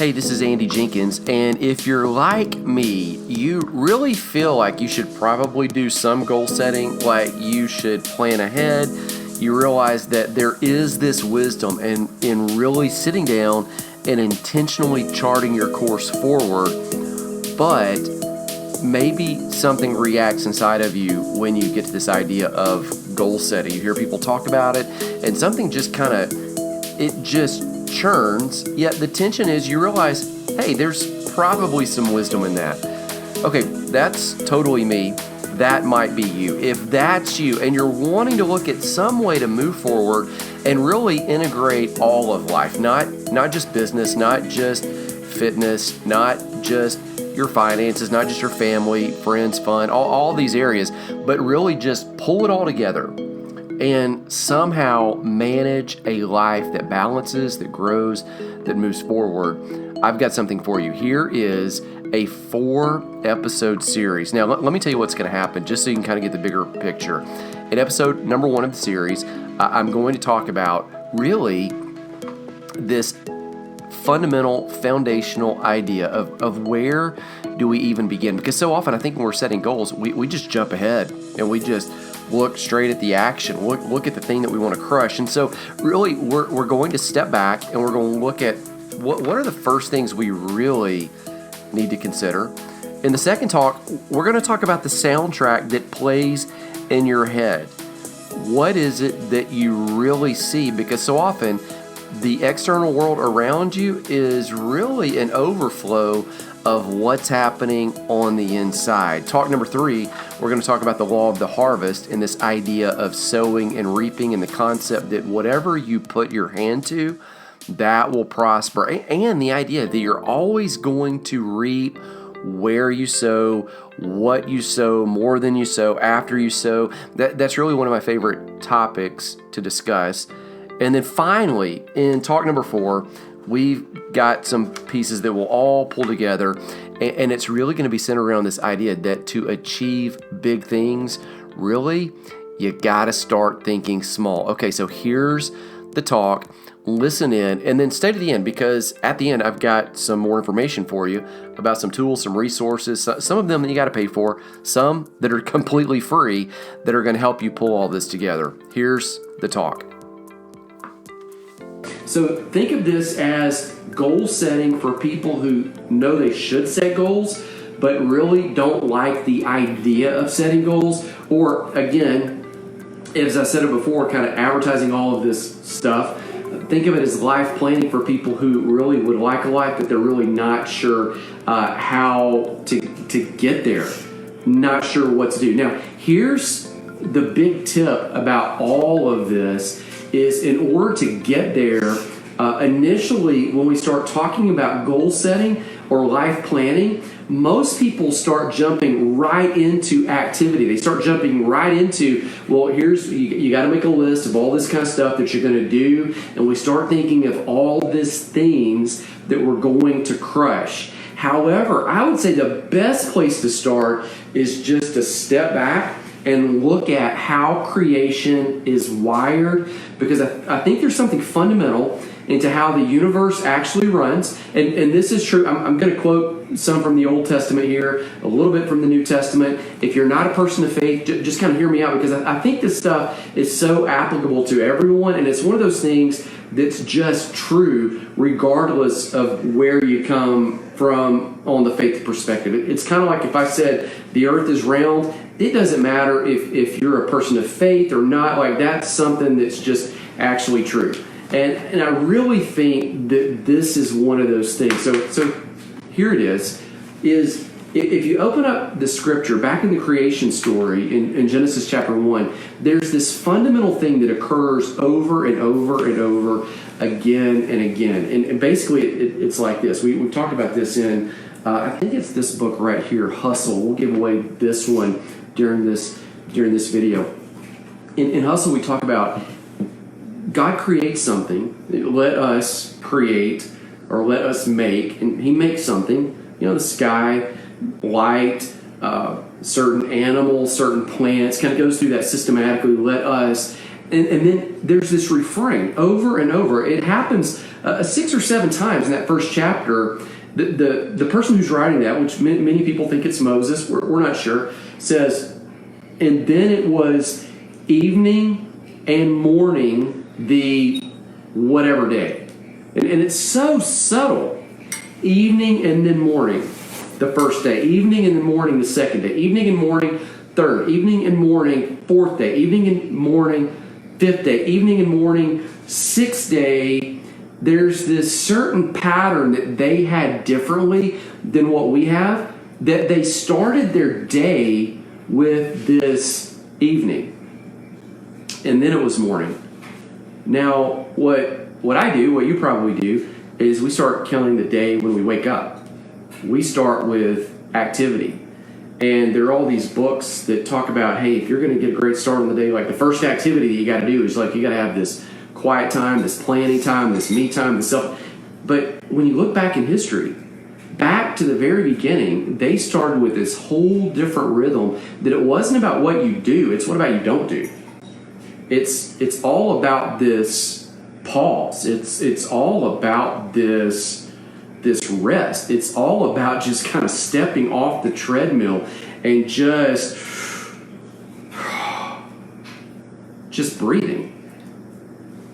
Hey, this is Andy Jenkins, and if you're like me, you really feel like you should probably do some goal setting, like you should plan ahead. You realize that there is this wisdom in really sitting down and intentionally charting your course forward, but maybe something reacts inside of you when you get to this idea of goal setting. You hear people talk about it, and something just it just churns, yet the tension is you realize, hey, there's probably some wisdom in that. Okay, that's totally me. That might be you. If that's you and you're wanting to look at some way to move forward and really integrate all of life, not just business, not just fitness, not just your finances, not just your family, friends, fun, all these areas, but really just pull it all together and somehow manage a life that balances, that grows, that moves forward. I've got something for you. Here is a 4-episode series. Now, let me tell you what's going to happen, just so you can kind of get the bigger picture. In episode number 1 of the series, I'm going to talk about really this fundamental, foundational idea of where do we even begin? Because so often I think when we're setting goals, we just jump ahead and we just look straight at the action, look at the thing that we want to crush. And so really we're going to step back and we're going to look at what are the first things we really need to consider. In the second talk, we're going to talk about the soundtrack that plays in your head. What is it that you really see? Because so often the external world around you is really an overflow of what's happening on the inside. Talk number 3, we're going to talk about the law of the harvest and this idea of sowing and reaping and the concept that whatever you put your hand to, that will prosper. And the idea that you're always going to reap where you sow, what you sow, more than you sow, after you sow. That's really one of my favorite topics to discuss. And then finally, in talk number 4, we've got some pieces that will all pull together, and it's really going to be centered around this idea that to achieve big things, really, you got to start thinking small. Okay, so here's the talk. Listen in, and then stay to the end, because at the end, I've got some more information for you about some tools, some resources, some of them that you got to pay for, some that are completely free that are going to help you pull all this together. Here's the talk. So think of this as goal setting for people who know they should set goals, but really don't like the idea of setting goals. Or again, as I said it before, kind of advertising all of this stuff. Think of it as life planning for people who really would like a life, but they're really not sure how to get there, not sure what to do. Now, here's the big tip about all of this is in order to get there, initially when we start talking about goal setting or life planning, most people start jumping right into activity. They start jumping right into, well, you got to make a list of all this kind of stuff that you're going to do, and we start thinking of all these things that we're going to crush. However, I would say the best place to start is just to step back and look at how creation is wired, because I think there's something fundamental into how the universe actually runs. And this is true. I'm going to quote some from the Old Testament here, a little bit from the New Testament. If you're not a person of faith, just kind of hear me out, because I think this stuff is so applicable to everyone, and it's one of those things that's just true regardless of where you come from on the faith perspective. It's kind of like if I said the earth is round, it doesn't matter if you're a person of faith or not. Like, that's something that's just actually true. And I really think that this is one of those things. So here it is if you open up the scripture back in the creation story in Genesis chapter 1, there's this fundamental thing that occurs over and over and over again and again. And basically it's like this. We've talked about this in, I think it's this book right here, Hustle. We'll give away this one during this video. In Hustle, we talk about God creates something. Let us create or let us make. And he makes something. The sky, light, certain animals, certain plants. Kind of goes through that systematically. Let us. And then there's this refrain over and over. It happens 6 or 7 times in that first chapter. The person who's writing that, which many people think it's Moses, we're not sure, says, and then it was evening and morning the whatever day. And it's so subtle. Evening and then morning the first day. Evening and then morning the second day. Evening and morning third. Evening and morning fourth day. Evening and morning fifth day. Evening and morning sixth day. There's this certain pattern that they had differently than what we have, that they started their day with this evening. And then it was morning. Now, what I do, what you probably do, is we start counting the day when we wake up. We start with activity. And there are all these books that talk about, hey, if you're going to get a great start on the day, like the first activity that you got to do is like you got to have this quiet time, this planning time, this me time, this self. But when you look back in history, back to the very beginning, they started with this whole different rhythm that it wasn't about what you do, it's what about you don't do. It's all about this pause. It's all about this rest. It's all about just kind of stepping off the treadmill and just breathing.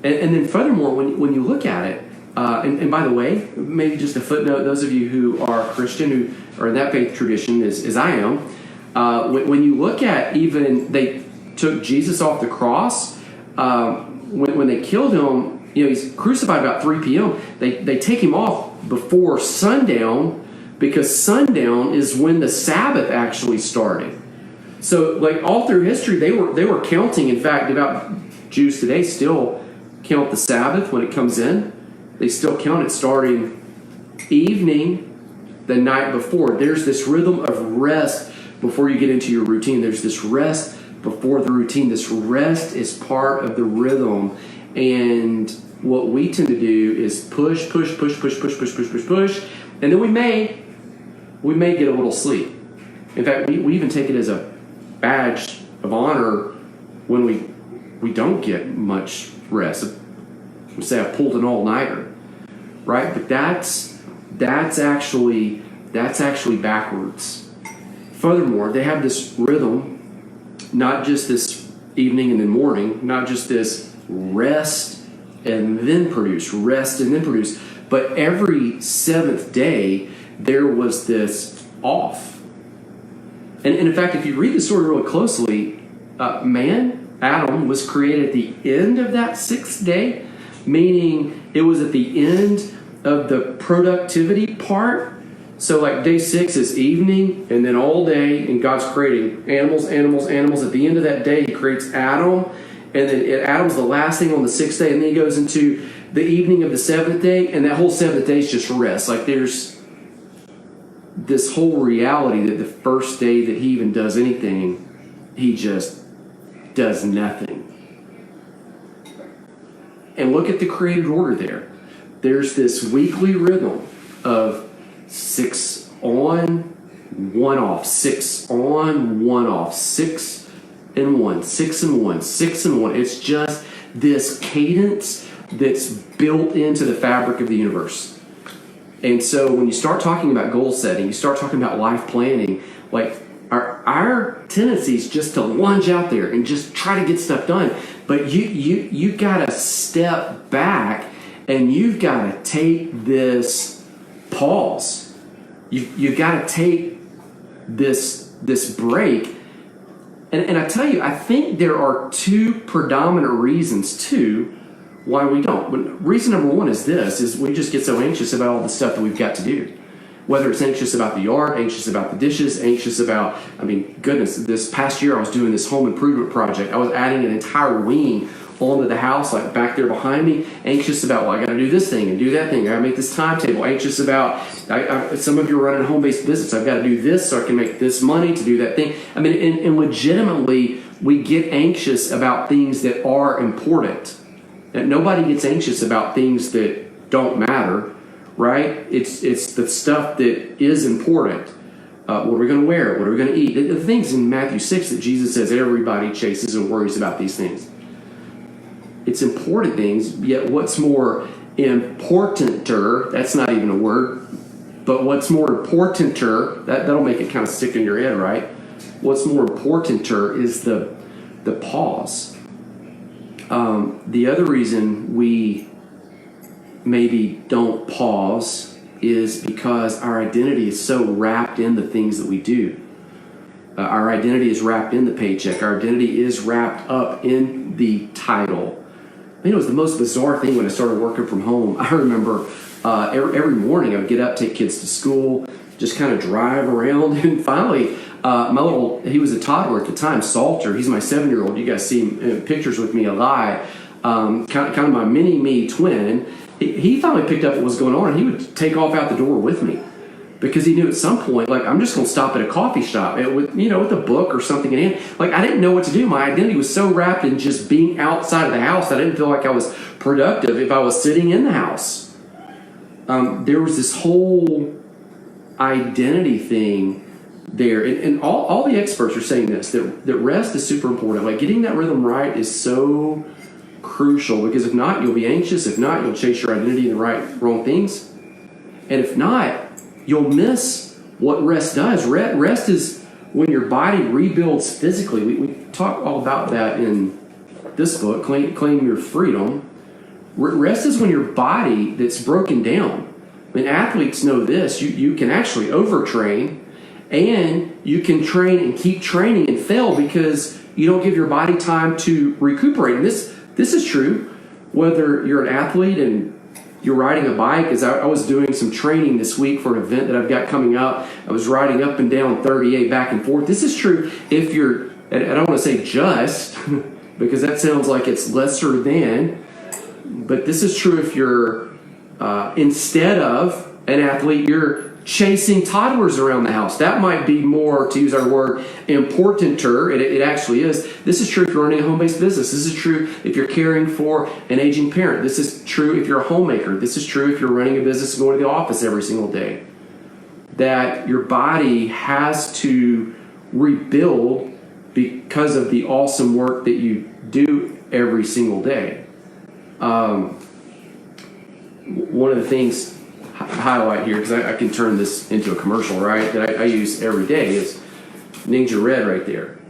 And then furthermore, when you look at it, and by the way, maybe just a footnote, those of you who are Christian, who are in that faith tradition, as I am, when you look at even, they took Jesus off the cross, when they killed him, he's crucified about 3 p.m., they take him off before sundown, because sundown is when the Sabbath actually started. So like all through history, they were counting. In fact, devout Jews today still count the Sabbath when it comes in. They still count it starting evening the night before. There's this rhythm of rest before you get into your routine. There's this rest before the routine. This rest is part of the rhythm. And what we tend to do is push, and then we may get a little sleep. In fact, we even take it as a badge of honor when we don't get much rest. We say I pulled an all-nighter, right? But that's actually backwards. Furthermore, they have this rhythm, not just this evening and then morning, not just this rest and then produce, rest and then produce, but every seventh day there was this off. And in fact, if you read the story really closely, Adam was created at the end of that sixth day, meaning it was at the end of the productivity part. So like day 6 is evening and then all day, and God's creating animals. At the end of that day, he creates Adam, and then Adam's the last thing on the 6th day, and then he goes into the evening of the 7th day, and that whole 7th day is just rest. Like there's this whole reality that the first day that he even does anything, he just does nothing. And look at the created order there. There's this weekly rhythm of 6 on, 1 off, 6 on, 1 off, 6 and 1, 6 and 1, 6 and 1. It's just this cadence that's built into the fabric of the universe. And so when you start talking about goal setting, you start talking about life planning, like our tendency is just to lunge out there and just try to get stuff done. But you got to step back and you've got to take this pause. You got to take this break. And I tell you, I think there are 2 predominant reasons too why we don't. But reason number 1 is this: is we just get so anxious about all the stuff that we've got to do. Whether it's anxious about the yard, anxious about the dishes, anxious about, goodness, this past year I was doing this home improvement project. I was adding an entire wing onto the house, like back there behind me, anxious about, well, I got to do this thing and do that thing. I got to make this timetable. Anxious about, some of you are running a home-based business. I've got to do this so I can make this money to do that thing. And legitimately, we get anxious about things that are important. And nobody gets anxious about things that don't matter. Right? It's the stuff that is important. What are we going to wear? What are we going to eat? The things in Matthew 6 that Jesus says everybody chases and worries about these things. it's important things, yet what's more importanter, that's not even a word, but what's more importanter, that'll make it kind of stick in your head, right? What's more importanter is the pause. The other reason we maybe don't pause is because our identity is so wrapped in the things that we do. Our identity is wrapped in the paycheck. Our identity is wrapped up in the title. It was the most bizarre thing when I started working from home. I remember every morning I would get up, take kids to school, just kind of drive around, and finally he was a toddler at the time, Salter. He's my 7-year-old. You guys see him in pictures with me a lot. Kind of my mini-me twin. He finally picked up what was going on, and he would take off out the door with me because he knew at some point, like, I'm just going to stop at a coffee shop with a book or something in hand. Like, I didn't know what to do. My identity was so wrapped in just being outside of the house that I didn't feel like I was productive if I was sitting in the house. There was this whole identity thing there, and all the experts are saying this, that rest is super important. Like, getting that rhythm right is so crucial, because if not, you'll be anxious. If not, you'll chase your identity in the wrong things, and if not, you'll miss what rest does. Rest is when your body rebuilds physically. We talk all about that in this book, Claim Your Freedom. Rest is when your body that's broken down. I mean, athletes know this. You can actually overtrain, and you can train and keep training and fail because you don't give your body time to recuperate. And this is true whether you're an athlete and you're riding a bike. As I was doing some training this week for an event that I've got coming up. I was riding up and down 38 back and forth. This is true if you're, I don't want to say just, because that sounds like it's lesser than, but this is true if you're, instead of an athlete, you're chasing toddlers around the house. That might be more, to use our word, importanter. It actually is. This is true if you're running a home-based business. This is true if you're caring for an aging parent. This is true if you're a homemaker. This is true if you're running a business and going to the office every single day. That your body has to rebuild because of the awesome work that you do every single day. One of the things highlight here, because I can turn this into a commercial, right, that I use every day, is Ninja Red right there,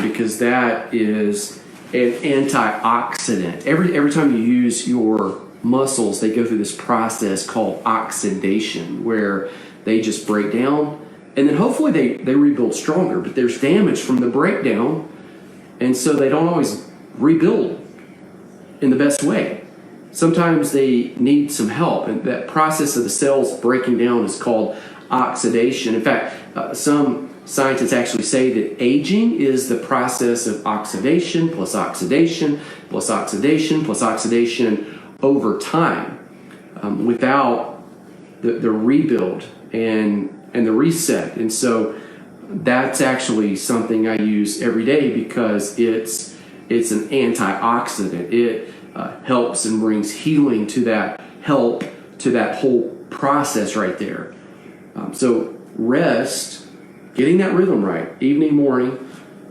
because that is an antioxidant. Every time you use your muscles, they go through this process called oxidation, where they just break down, and then hopefully they rebuild stronger, but there's damage from the breakdown, and so they don't always rebuild in the best way. Sometimes they need some help, and that process of the cells breaking down is called oxidation. In fact, some scientists actually say that aging is the process of oxidation plus oxidation plus oxidation plus oxidation over time, without the rebuild and the reset. And so that's actually something I use every day because it's an antioxidant. It helps and brings healing to that whole process right there. So rest, getting that rhythm right, evening, morning,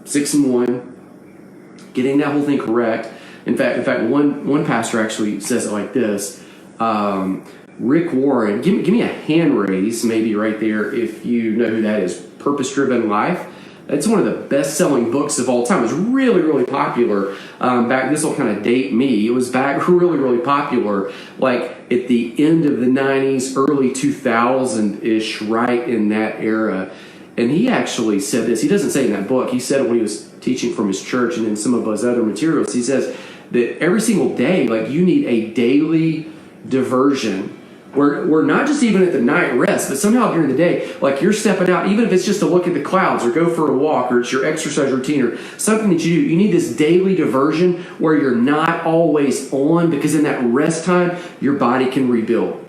6 and 1, getting that whole thing correct. In fact, one pastor actually says it like this. Rick Warren, give me a hand raise, maybe right there, if you know who that is. Purpose Driven Life. It's one of the best-selling books of all time. It was really, really popular back. This will kind of date me. It was back really, really popular, like at the end of the 90s, early 2000-ish, right in that era. And he actually said this. He doesn't say it in that book. He said it when he was teaching from his church and in some of his other materials. He says that every single day, like, you need a daily diversion. We're not just even at the night rest, but somehow during the day, like, you're stepping out, even if it's just to look at the clouds or go for a walk or it's your exercise routine or something that you do. You need this daily diversion where you're not always on, because in that rest time, your body can rebuild.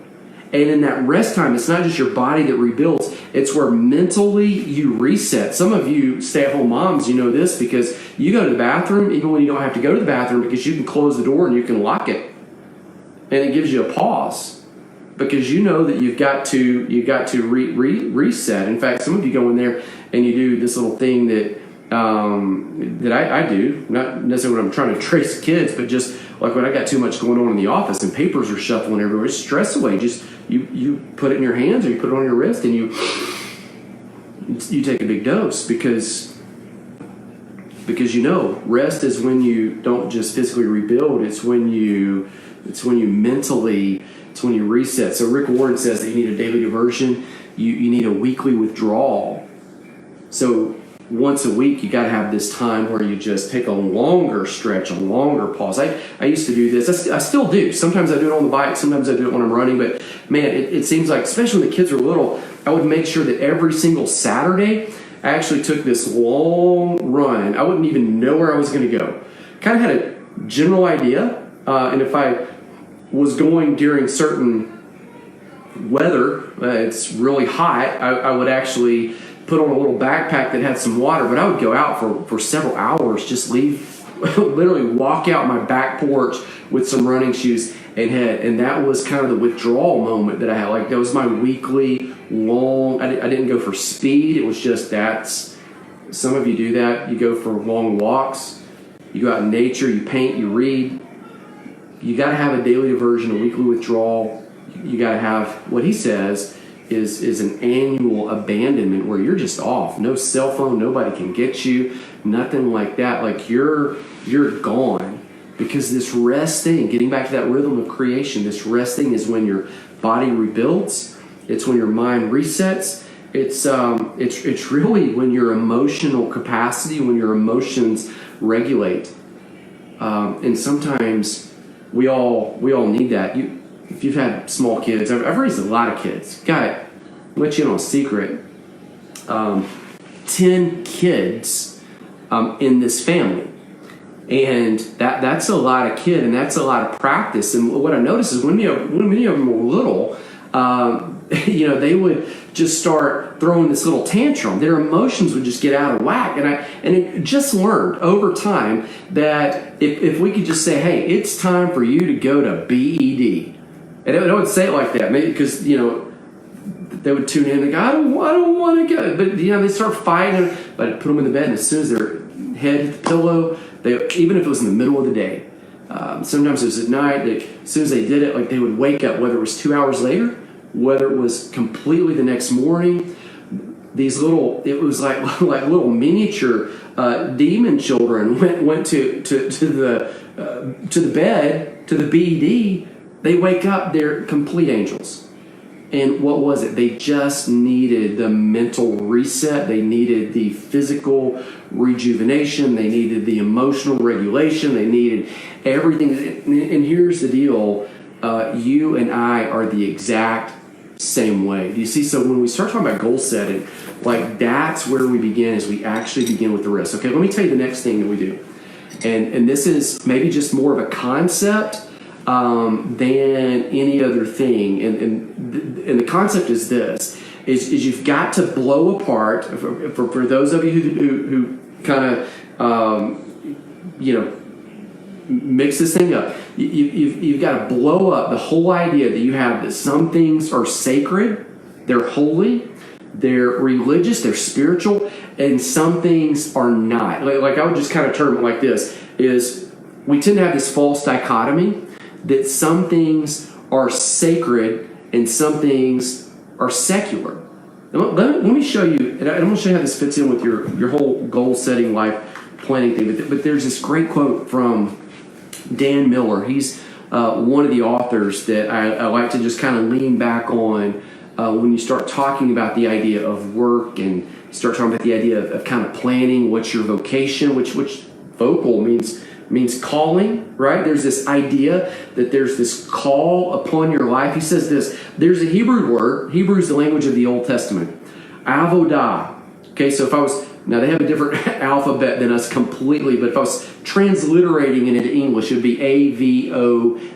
And in that rest time, it's not just your body that rebuilds, it's where mentally you reset. Some of you stay-at-home moms, you know this, because you go to the bathroom even when you don't have to go to the bathroom, because you can close the door and you can lock it. And it gives you a pause, because you know that you've got to reset. In fact, some of you go in there and you do this little thing that I do, not necessarily when I'm trying to trace kids, but just like when I got too much going on in the office and papers are shuffling everywhere, it's stress away. Just you put it in your hands or you put it on your wrist and you take a big dose because rest is when you don't just physically rebuild. It's when you mentally, it's when you reset. So Rick Warren says that you need a daily diversion. You need a weekly withdrawal. So once a week, you got to have this time where you just take a longer stretch, a longer pause. I used to do this. I still do. Sometimes I do it on the bike. Sometimes I do it when I'm running. But man, it seems like, especially when the kids are little, I would make sure that every single Saturday, I actually took this long run. I wouldn't even know where I was going to go. Kind of had a general idea. And if I was going during certain weather, it's really hot, I would actually put on a little backpack that had some water, but I would go out for several hours, just literally walk out my back porch with some running shoes and head. And that was kind of the withdrawal moment that I had. Like, that was my weekly long, I didn't go for speed. It was just some of you do that. You go for long walks, you go out in nature, you paint, you read. You got to have a daily diversion, a weekly withdrawal. You got to have what he says is an annual abandonment where you're just off. No cell phone, nobody can get you, nothing like that. Like you're gone. Because this resting, getting back to that rhythm of creation, this resting is when your body rebuilds. It's when your mind resets. It's really when your emotional capacity, when your emotions regulate. And sometimes we all need that. If you've had small kids, I've raised a lot of kids. I'll let you in on a secret. 10 kids in this family. And that's a lot of kid, and that's a lot of practice. And what I noticed is when many of them were little, they would just start throwing this little tantrum. Their emotions would just get out of whack. And I just learned over time that if we could just say, hey, it's time for you to go to BED. And I would say it like that, maybe because, they would tune in and go, I don't want to go. But, they start fighting. But I'd put them in the bed, and as soon as their head hit the pillow, even if it was in the middle of the day, sometimes it was at night, as soon as they did it, like they would wake up, whether it was 2 hours later, whether it was completely the next morning. It was like little miniature demon children went to the bed, to the BED. They wake up, they're complete angels. And what was it? They just needed the mental reset. They needed the physical rejuvenation. They needed the emotional regulation. They needed everything. And here's the deal. You and I are the exact same way. Do you see? So when we start talking about goal setting, like that's where we begin, is we actually begin with the rest. Okay, let me tell you the next thing that we do. And this is maybe just more of a concept than any other thing. And the concept is this, is you've got to blow apart, for those of you who kind of, mix this thing up. You've got to blow up the whole idea that you have that some things are sacred, they're holy, they're religious, they're spiritual, and some things are not. Like I would just kind of term it like this, is we tend to have this false dichotomy that some things are sacred and some things are secular. Let me show you, and I'm going to show you how this fits in with your whole goal-setting, life planning thing. But there's this great quote from Dan Miller. He's one of the authors that I like to just kind of lean back on when you start talking about the idea of work and start talking about the idea of kind of planning. What's your vocation? Which vocal means calling, right? There's this idea that there's this call upon your life. He says this, there's a Hebrew word. Hebrew is the language of the Old Testament. Avodah. Okay, so now they have a different alphabet than us completely, but if I was transliterating it into English, it would be Avodah.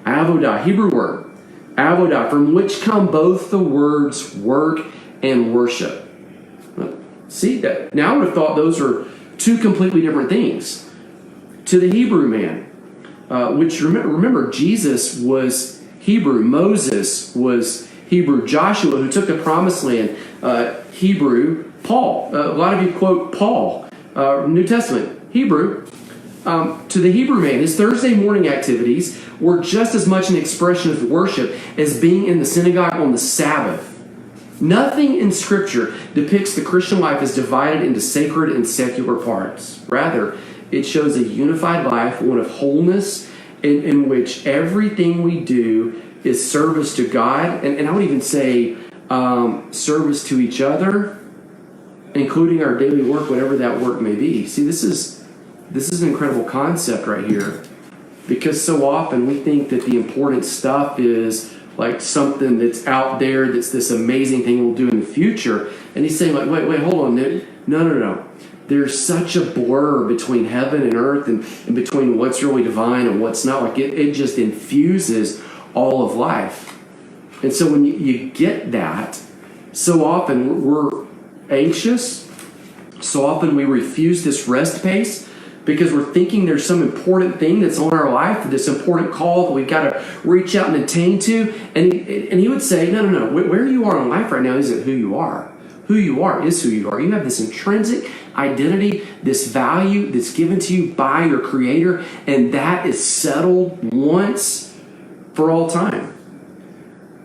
Avodah, Hebrew word. Avodah, from which come both the words work and worship. See that? Now I would have thought those are two completely different things. To the Hebrew man, which remember Jesus was Hebrew, Moses was Hebrew, Joshua, who took the promised land, Hebrew, Paul. A lot of you quote Paul, New Testament, Hebrew. To the Hebrew man, his Thursday morning activities were just as much an expression of worship as being in the synagogue on the Sabbath. Nothing in Scripture depicts the Christian life as divided into sacred and secular parts. Rather, it shows a unified life, one of wholeness, in which everything we do is service to God, and I would even say service to each other, including our daily work, whatever that work may be. See, this is an incredible concept right here, because so often we think that the important stuff is like something that's out there, that's this amazing thing we'll do in the future. And he's saying, like, wait, hold on. No. There's such a blur between heaven and earth and between what's really divine and what's not. Like it just infuses all of life. And so when you get that, so often we're anxious. So often we refuse this rest pace because we're thinking there's some important thing that's on our life, this important call that we've got to reach out and attain to. And he would say, no. Where you are in life right now isn't who you are. Who you are is who you are. You have this intrinsic identity, this value that's given to you by your Creator, and that is settled once for all time.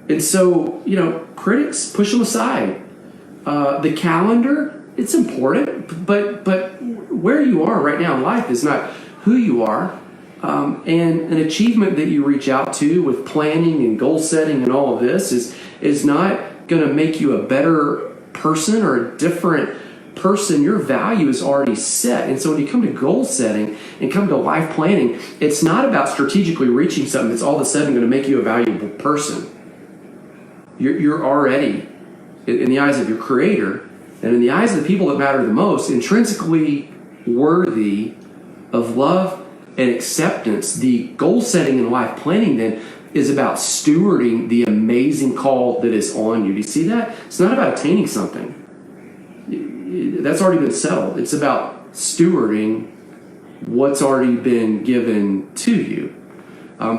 And so, critics, push them aside. The calendar, it's important, but where you are right now in life is not who you are. And an achievement that you reach out to with planning and goal setting and all of this is not going to make you a better person or a different person. Your value is already set. And so when you come to goal setting and come to life planning, it's not about strategically reaching something that's all of a sudden going to make you a valuable person. You're already, in the eyes of your Creator and in the eyes of the people that matter the most, intrinsically worthy of love and acceptance. The goal setting and life planning then is about stewarding the amazing call that is on you. Do you see that? It's not about attaining something. That's already been settled. It's about stewarding what's already been given to you.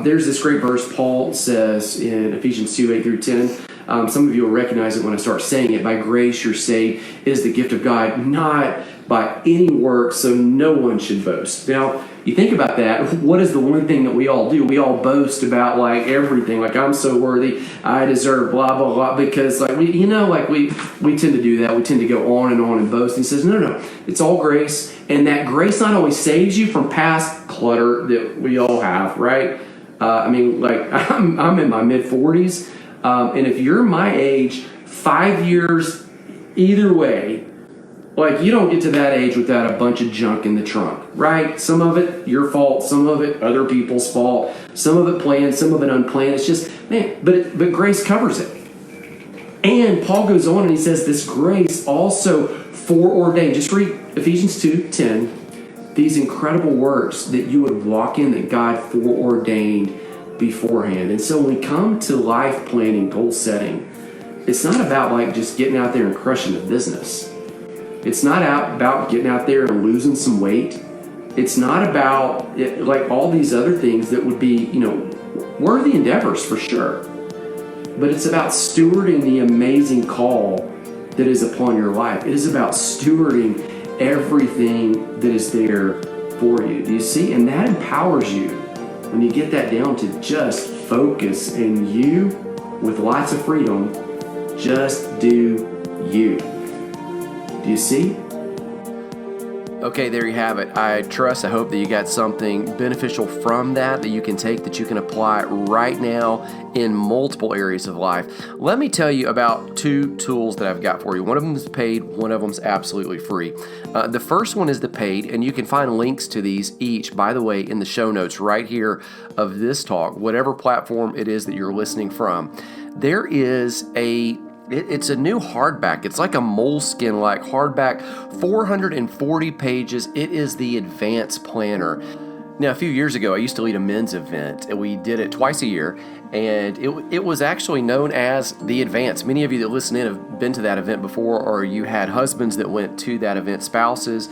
There's this great verse Paul says in Ephesians 2, 8 through 10. Some of you will recognize it when I start saying it. By grace you're saved. It is the gift of God, not by any work, so no one should boast. Now, you think about that. What is the one thing that we all do? We all boast about like everything. Like, I'm so worthy. I deserve blah, blah, blah. Because like we tend to do that. We tend to go on and boast. And he says, no. It's all grace. And that grace not only saves you from past clutter that we all have, right? I'm in my mid-40s. And if you're my age, 5 years either way, like you don't get to that age without a bunch of junk in the trunk, right? Some of it your fault, some of it other people's fault, some of it planned, some of it unplanned. It's just, but grace covers it. And Paul goes on and he says this grace also foreordained. Just read Ephesians 2:10. These incredible works that you would walk in that God foreordained beforehand. And so when we come to life planning, goal setting, it's not about like just getting out there and crushing the business. It's not about getting out there and losing some weight. It's not about like all these other things that would be, worthy endeavors for sure. But it's about stewarding the amazing call that is upon your life. It is about stewarding everything that is there for you. Do you see? And that empowers you when you get that down to just focus and you, with lots of freedom, just do you. Do you see? Okay, there you have it. I hope that you got something beneficial from that you can take, that you can apply right now in multiple areas of life. Let me tell you about 2 tools that I've got for you. One of them is paid, one of them is absolutely free. The first one is the paid, and you can find links to these each, by the way, in the show notes right here of this talk, whatever platform it is that you're listening from. There is It's a new hardback. It's like a moleskin-like hardback, 440 pages. It is the Advance Planner. Now, a few years ago, I used to lead a men's event, and we did it twice a year, and it was actually known as the Advance. Many of you that listen in have been to that event before, or you had husbands that went to that event, spouses,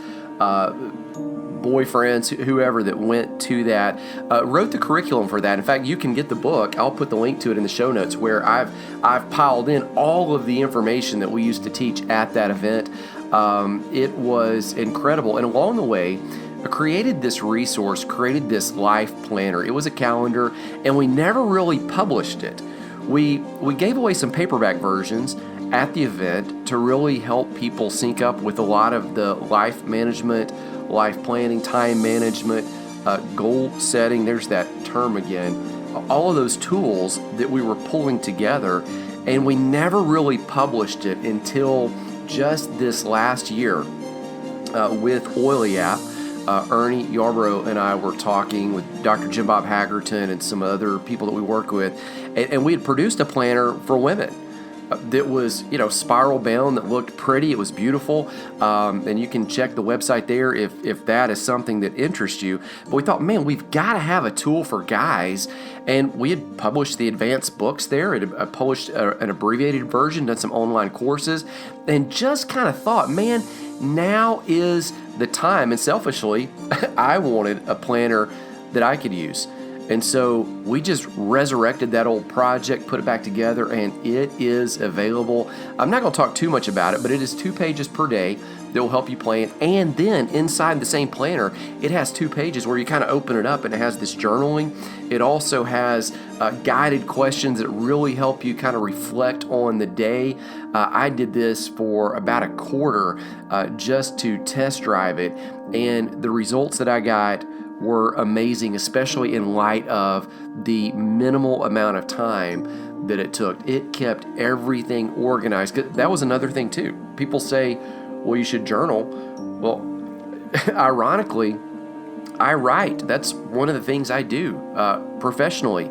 boyfriends, whoever that went to that, wrote the curriculum for that. In fact, you can get the book. I'll put the link to it in the show notes, where I've piled in all of the information that we used to teach at that event. It was incredible. And along the way, created this resource, created this life planner. It was a calendar, and we never really published it. We gave away some paperback versions at the event to really help people sync up with a lot of the life management, life planning, time management, goal setting. There's that term again. All of those tools that we were pulling together, and we never really published it until just this last year with Oily App. Ernie Yarbrough and I were talking with Dr. Jim Bob Haggerton and some other people that we work with, and we had produced a planner for women that was, spiral bound, that looked pretty. It was beautiful, and you can check the website there if that is something that interests you. But we thought, man, we've got to have a tool for guys, and we had published the advanced books there. It had published an abbreviated version, done some online courses, and just kind of thought, man, now is the time. And selfishly, I wanted a planner that I could use. And so we just resurrected that old project, put it back together, and it is available. I'm not going to talk too much about it, but it is 2 pages per day that will help you plan. And then inside the same planner, it has 2 pages where you kind of open it up, and it has this journaling. It also has guided questions that really help you kind of reflect on the day. I did this for about a quarter just to test drive it, and the results that I got were amazing, especially in light of the minimal amount of time that it took. It kept everything organized. That was another thing too. People say, well, you should journal. Well, ironically, I write. That's one of the things I do professionally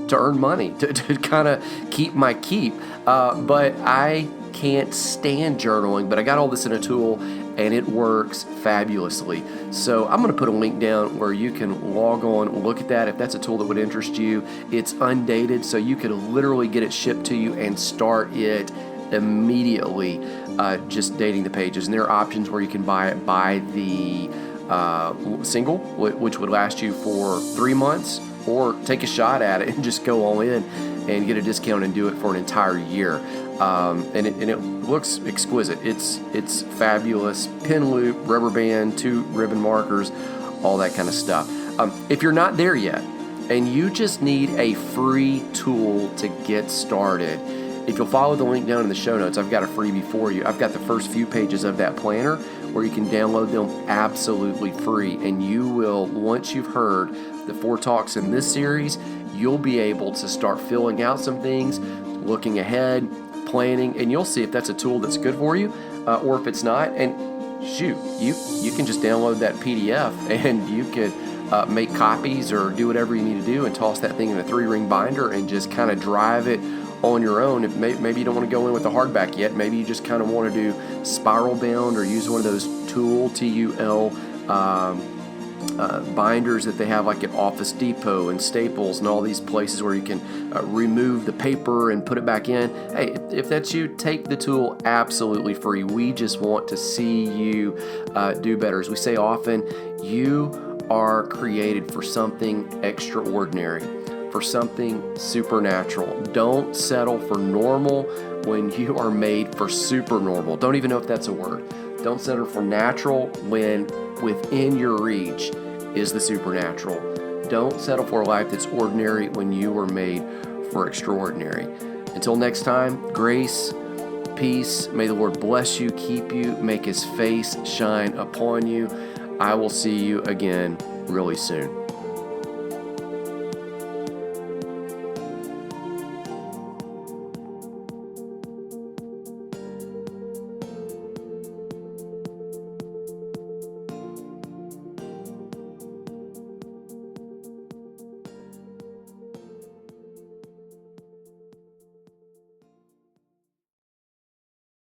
to earn money, to kind of keep my keep. But I can't stand journaling, but I got all this in a tool, and it works fabulously. So I'm going to put a link down where you can log on, look at that if that's a tool that would interest you. It's undated, so you could literally get it shipped to you and start it immediately, just dating the pages. And there are options where you can buy it by the single, which would last you for 3 months, or take a shot at it and just go all in and get a discount and do it for an entire year. And it looks exquisite. It's fabulous. Pen loop, rubber band, 2 ribbon markers, all that kind of stuff. If you're not there yet and you just need a free tool to get started, if you'll follow the link down in the show notes, I've got a freebie for you. I've got the first few pages of that planner where you can download them absolutely free. And you will, once you've heard the 4 talks in this series, you'll be able to start filling out some things, looking ahead, planning, and you'll see if that's a tool that's good for you or if it's not. And shoot, you can just download that PDF and you could make copies or do whatever you need to do and toss that thing in a 3-ring binder and just kind of drive it on your own. Maybe you don't want to go in with the hardback yet. Maybe you just kind of want to do spiral bound or use one of those TUL binders that they have like at Office Depot and Staples and all these places where you can remove the paper and put it back in. Hey, if that's you, take the tool absolutely free. We just want to see you do better. As we say often, you are created for something extraordinary, for something supernatural. Don't settle for normal when you are made for supernormal. Don't even know if that's a word. Don't settle for natural when within your reach is the supernatural. Don't settle for a life that's ordinary when you were made for extraordinary. Until next time, grace, peace. May the Lord bless you, keep you, make His face shine upon you. I will see you again really soon.